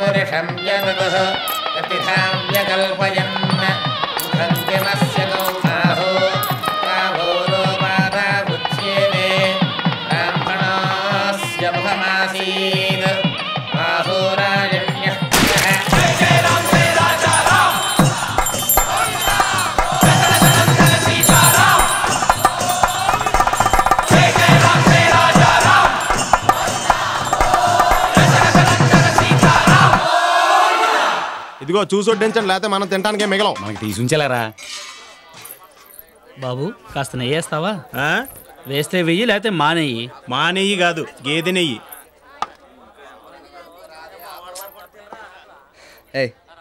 पुरुषं यदतः प्रतिधां व्यकल्पयन् मुखन्तिमस्य गौसाहो गावो लोपादा उच्येते ब्राह्मणस्य मुखमासीत् बाहुराजन्यः ఇదిగో చూసొడ్డించండి, లేకపోతే మనం తినడానికే మిగలం. మనకి తీసుంచలేరా బాబు? కాస్త నెయ్యి వేస్తావా? వేస్తే వెయ్యి, లేకపోతే మానేయి. మానేయి కాదు, గేదె నెయ్యి.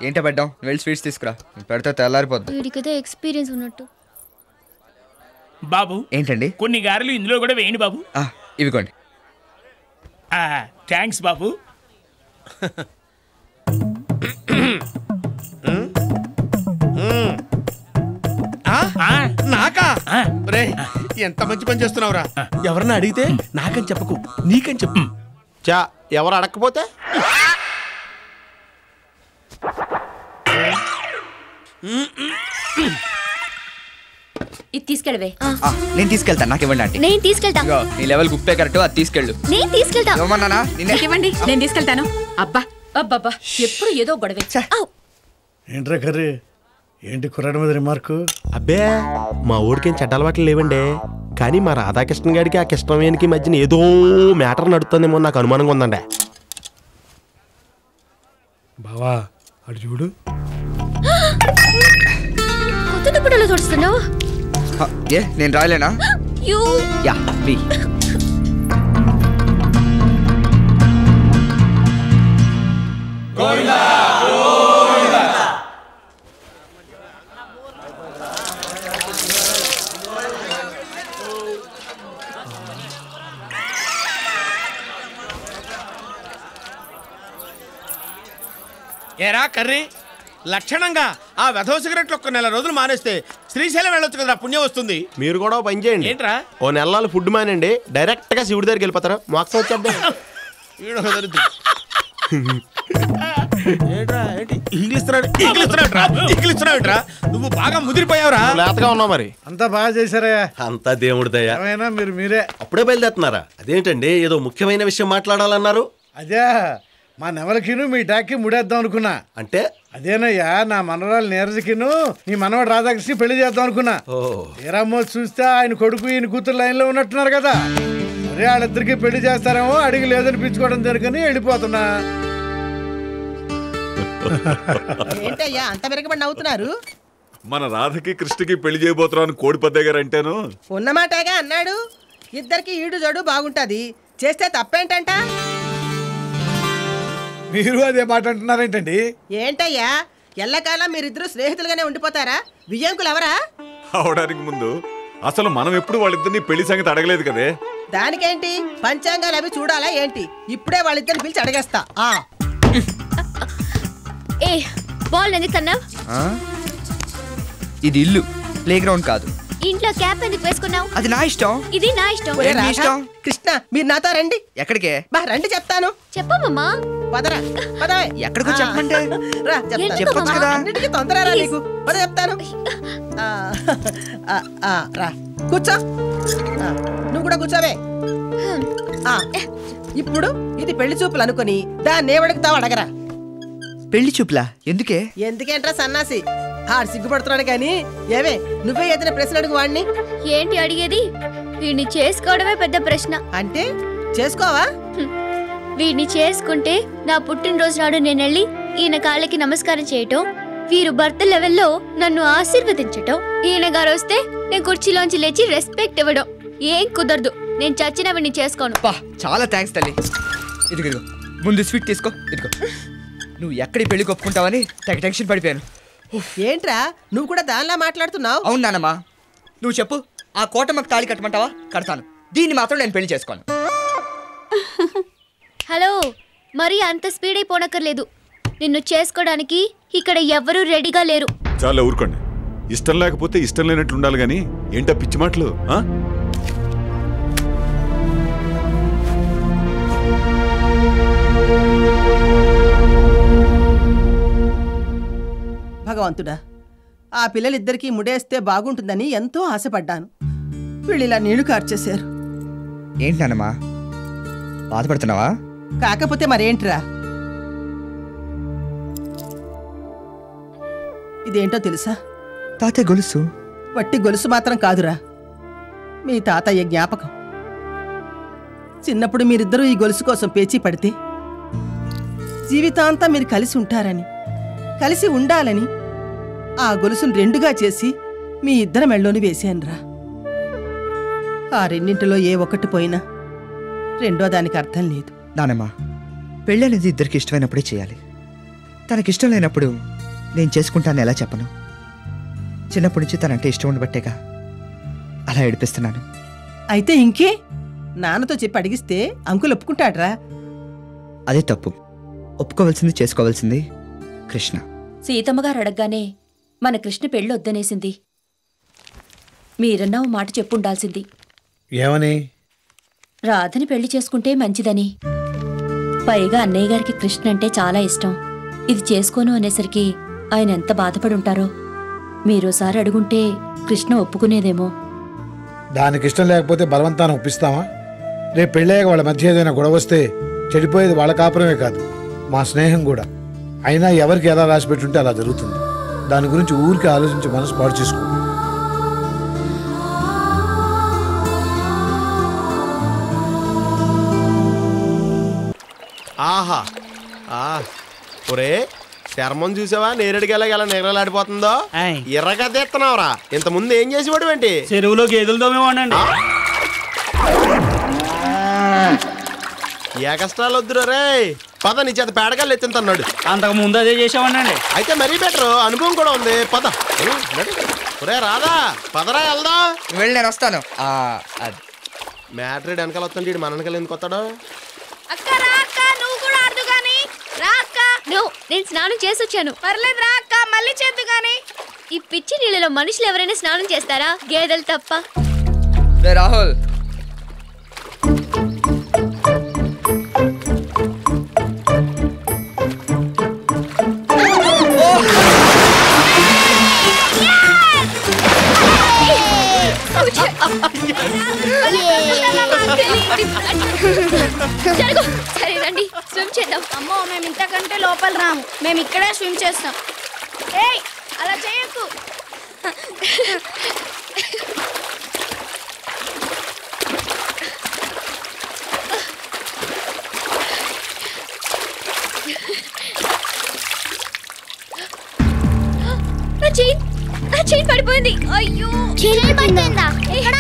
ఏంటో పెట్టాం, వెళ్ళి స్వీట్స్ తీసుకురా, పెడితే తెల్లారిపోద్ది. వీడికైతే ఎక్స్పీరియన్స్ ఉన్నట్టు. బాబు ఏంటండి? కొన్ని గారెలు ఇందులో కూడా వేయండి బాబు. ఇవిగోండి. థ్యాంక్స్ బాబు. నాకా? రే, ఎంత మంచి పని చేస్తున్నావురా. ఎవరన్నా అడిగితే నాకని చెప్పకు, నీకని చెప్పు. చా, ఎవరు అడగకపోతే ఇది తీసుకెళ్ళవే. నేను తీసుకెళ్తాను, నాకు ఇవ్వండి ఆంటీ. నేను తీసుకెళ్తా. నీ లెవెల్ ఉప్పే కరెక్ట్, అది తీసుకెళ్ళు. నేను తీసుకెళ్తా. ఇవ్వమన్నానా? ఇవ్వండి, నేను తీసుకెళ్తాను. అబ్బా అబ్బబ్బా, ఎప్పుడు ఏదో గొడవే. ఏంట్రా కర్రీ? ఏంటి కుర్రాడి మీద రిమార్కు? అబ్బే, మా ఊరికేం చెడ్డ అలవాట్లు లేవండి, కానీ మా రాధాకృష్ణ గారికి ఆ కృష్ణవేణికి మధ్యన ఏదో మ్యాటర్ నడుతుందేమో నాకు అనుమానంగా ఉందండి. బావా అటు చూడు. కొత్త దుప్పటలో చూస్తున్నావు. నేను రాయలేనా? Yeah B. గోవిందా ఏరా కర్రీ, లక్షణంగా ఆ వెధవ సిగరెట్లు ఒక్క నెల రోజులు మానేస్తే శ్రీశైలం వెళ్ళొచ్చు కదా, పుణ్యం వస్తుంది. మీరు కూడా పని చేయండి. ఏంట్రా? ఓ నెలలు ఫుడ్ మానండి, డైరెక్ట్ గా శివుడి దగ్గరికి వెళ్ళిపోతారు, మోక్షం వచ్చేద్దాం. నువ్వు బాగా ముదిరిపోయావురా. లేతగా ఉన్నావు మరి. అంతా బాగా చేశారా? అంతా దేవుడి దయ. మీరు మీరే అప్పుడే బయలుదేరుతున్నారా? అదేంటండి, ఏదో ముఖ్యమైన విషయం మాట్లాడాలన్నారు? అదే, మా నెవలకిను మీ టాక్కి ముడేద్దాం అనుకున్నా. అంటే అదేనయ్యా, నా మనవరాలు నీరజకిను నీ మనవాడు రాధాకృష్ణ పెళ్లి చేద్దాం అనుకున్నా. ఏరమ్మో చూస్తే ఆయన కొడుకు ఈయన కూతురు లైన్ లో ఉన్నట్టున్నారు కదా. అరే, వాళ్ళిద్దరికి పెళ్లి చేస్తారేమో అడిగి లేదనిపించుకోవడం జరుగుని వెళ్ళిపోతున్నా. ఏంటయ్యా అంత వెరగబడి నవ్వుతున్నారు? మన రాధకి కృష్ణకి పెళ్లి చేయబోతున్నాను కోడిపద్దయ్య గారు అంటేను. ఉన్నమాటగా అన్నాడు. ఇద్దరికి ఈడు జోడు బాగుంటది, చేస్తే తప్పేంటంట? మీరు అదే మాట అంటున్నారేంటండి? ఏంటయ్యా, ఎల్లకాలం మీరిద్దరు స్నేహితులుగానే ఉండిపోతారా? వియ్యంకులు ఎవరా? అవడానికి ముందు అసలు మనం ఎప్పుడు వాళ్ళిద్దరిని పెళ్లి సంగతి అడగలేదు కదే. దానికేంటి, పంచాంగాలు అవి చూడాలా ఏంటి? ఇప్పుడే వాళ్ళిద్దరిని పిలిచి అడిగేస్తా. ఏ బాల్ ఎందుకు కన్నా? ఇది ఇల్లు, ప్లే గ్రౌండ్ కాదు. ఇంట్లో క్యాప్ ఎందుకు వేసుకున్నావు? అది నా ఇష్టం. ఇది నా ఇష్టం. కృష్ణ, మీరు నాతో రండి. ఎక్కడికే? రండి చెప్తాను. చెప్పమ్మా. పదరా పద. ఎక్కడికో చెప్పంటే రా చెప్తాను. చెప్పొచ్చు కదా. అన్నిటికీ తొందరరా నీకు. పద చెప్తాను. రా కూర్చో. నువ్వు కూడా కూర్చోవే. ఇప్పుడు ఇది పెళ్లి చూపులు అనుకుని దాన్ని ఏమడుగుతావు అడగరా. పెళ్లి చూపులా? ఎందుకే? ఎందుకేంట్రా సన్నాసి, ఆడు సిగ్గుపడుతున్నాడు కానీ. ఏమే, నువ్వే ఏదైనా ప్రశ్న అడుగు వాడిని. ఏంటి అడిగేది? వీడిని చేసుకోవడమే పెద్ద ప్రశ్న. అంటే చేసుకోవా? వీడిని చేసుకుంటే నా పుట్టినరోజు నాడు నేను వెళ్ళి ఈయన కాళ్ళకి నమస్కారం చేయటం, వీరు భర్త లెవెల్లో నన్ను ఆశీర్వదించటం, ఈయన గారు వస్తే నేను కుర్చీలోంచి లేచి రెస్పెక్ట్ ఇవ్వడం ఏం కుదరదు. నేను చచ్చిన వీడిని చేసుకోను. చాలా థ్యాంక్స్ తల్లి. ఇదిగో ముందు స్వీట్ తీసుకో. ఇదిగో, నువ్వు ఎక్కడి పెళ్లి కొప్పుకుంటావని తెగ టెన్షన్ పడిపోయాను. ఏంట్రా నువ్వు కూడా దానిలా మాట్లాడుతున్నావు? అవును నానమ్మా, నువ్వు చెప్పు, ఆ కోటమ్మకు తాళి కట్టమంటావా? కడతాను. దీన్ని మాత్రం నేను పెళ్లి చేసుకోను. హలో, మరి అంత స్పీడ్ అయిపోనక్కర్లేదు. నిన్ను చేసుకోవడానికి ఇక్కడ ఎవ్వరూ రెడీగా లేరు. చాలా ఊరుకోండి. ఇష్టం లేకపోతే ఇష్టం లేనట్లు ఉండాలి గాని ఏంటా పిచ్చి మాటలు? భగవంతుడా, ఆ పిల్లలిద్దరికీ ముడేస్తే బాగుంటుందని ఎంతో ఆశపడ్డాను. వీళ్ళిలా నీళ్లు కార్చేశారు. ఏంటి నాన్నమ్మా, బాధపడుతున్నావా? కాకపోతే మరేంట్రా, ఇదేంటో తెలుసా? తాతయ్య గొలుసు. వట్టి గొలుసు మాత్రం కాదురా, మీ తాతయ్య జ్ఞాపకం. చిన్నప్పుడు మీరిద్దరూ ఈ గొలుసు కోసం పేచీ పడితే జీవితాంతా మీరు కలిసి ఉంటారని, కలిసి ఉండాలని ఆ గొలుసును రెండుగా చేసి మీ ఇద్దరి మెళ్ళోని వేశానురా. ఆ రెండింటిలో ఏ ఒక్కటి పోయినా రెండో దానికి అర్థం లేదు. నానమ్మా, పెళ్ళి అనేది ఇద్దరికి ఇష్టమైనప్పుడే చేయాలి. తనకిష్టం లేనప్పుడు నేను చేసుకుంటాను ఎలా చెప్పను? చిన్నప్పటి నుంచి తనంటే ఇష్టం ఉండబట్టేగా అలా ఏడిపిస్తున్నాను. అయితే ఇంకే, నాన్నతో చెప్పి అడిగిస్తే అంకుల్ ఒప్పుకుంటాడ్రా. అదే తప్పు. ఒప్పుకోవాల్సింది, చేసుకోవాల్సింది కృష్ణ. సీతమ్మగారు అడగగానే మన కృష్ణ పెళ్ళి వద్దనేసింది. మీరన్నా ఓ మాట చెప్పుండాల్సింది. ఏమని? రాధని పెళ్లి చేసుకుంటే మంచిదని. పైగా అన్నయ్య గారికి కృష్ణ అంటే చాలా ఇష్టం. ఇది చేసుకోను అనేసరికి ఆయన ఎంత బాధపడి ఉంటారో. మీరోసారి అడుగుంటే కృష్ణ ఒప్పుకునేదేమో. దానికి ఇష్టం లేకపోతే బలవంతాన్ని ఒప్పిస్తామా? రేపు పెళ్ళాక వాళ్ళ మధ్య ఏదైనా గొడవ వస్తే చెడిపోయేది వాళ్ళ కాపురమే కాదు, మా స్నేహం కూడా. అయినా ఎవరికి ఎలా రాసి పెట్టుంటే అలా జరుగుతుంది. దాని గురించి ఊరికి ఆలోచించి మనసు పాడు చేసుకో. ఆహా, ఒరే చర్మం చూసావా? నేరేడుకి ఎలా నిగరలాడిపోతుందో. ఎర్రగా తెస్తున్నావురా. ఇంత ముందు ఏం చేసేవాడు ఏంటి? చెరువులో గేదెలు తోమేవాడండి. ఏ కష్టాలు వద్దురా రే. పద, నీ చేత పేడగాళ్ళు ఎత్తింతన్నాడు. అంతకు ముందు అదే చేసామనండి. అయితే మరీ బెటర్, అనుభవం కూడా ఉంది. పద. ఒరే రాదా, పదరా వెళ్దా. వెళ్ళి నేను వస్తాను. మ్యాట్రేడ్ వెనకాల వస్తాడు, మన వెనకాల ఎందుకు వస్తాడు? నేను స్నానం చేసి వచ్చాను. పర్లేదు రా అక్క, మళ్ళీ చేద్దు గాని. ఈ పిచ్చి నీళ్ళలో మనుషులు ఎవరైనా స్నానం చేస్తారా? గేదెలు తప్ప. రాహుల్, సరే రండి, స్విమ్ చేద్దాం. అమ్మో, మేము ఇంతకంటే లోపల రాము. మేము ఇక్కడే స్విమ్ చేస్తాం. ఏయ్, అలా చేయకు. నా చైన్ పడిపోయింది. అయ్యో, చైన్ పడిపోయిందా? ఎక్కడ?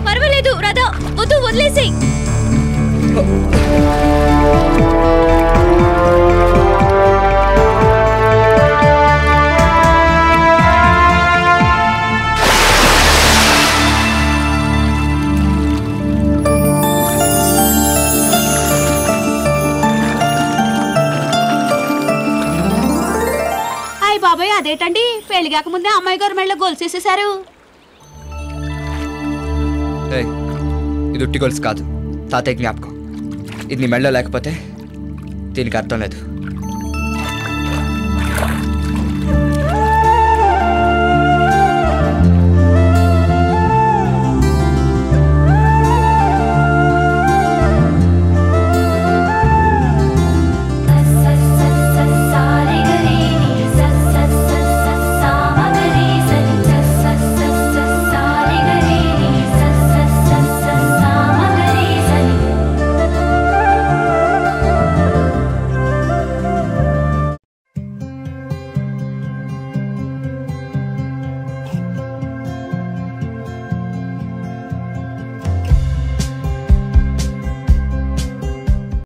పర్వాలేదు రాధా, వద్దు, వదిలేసేయ్. అయ్య బాబాయ్, అదేటండి, పెళ్లి కాకముందే అమ్మాయి గారు మెళ్ళ గొలుసేసేసారు. ఇది ఉట్టి గొలుసు కాదు, తాతయ్య జ్ఞాపకం. ఇది నీ మెళ్ళో లేకపోతే దీనికి అర్థం లేదు.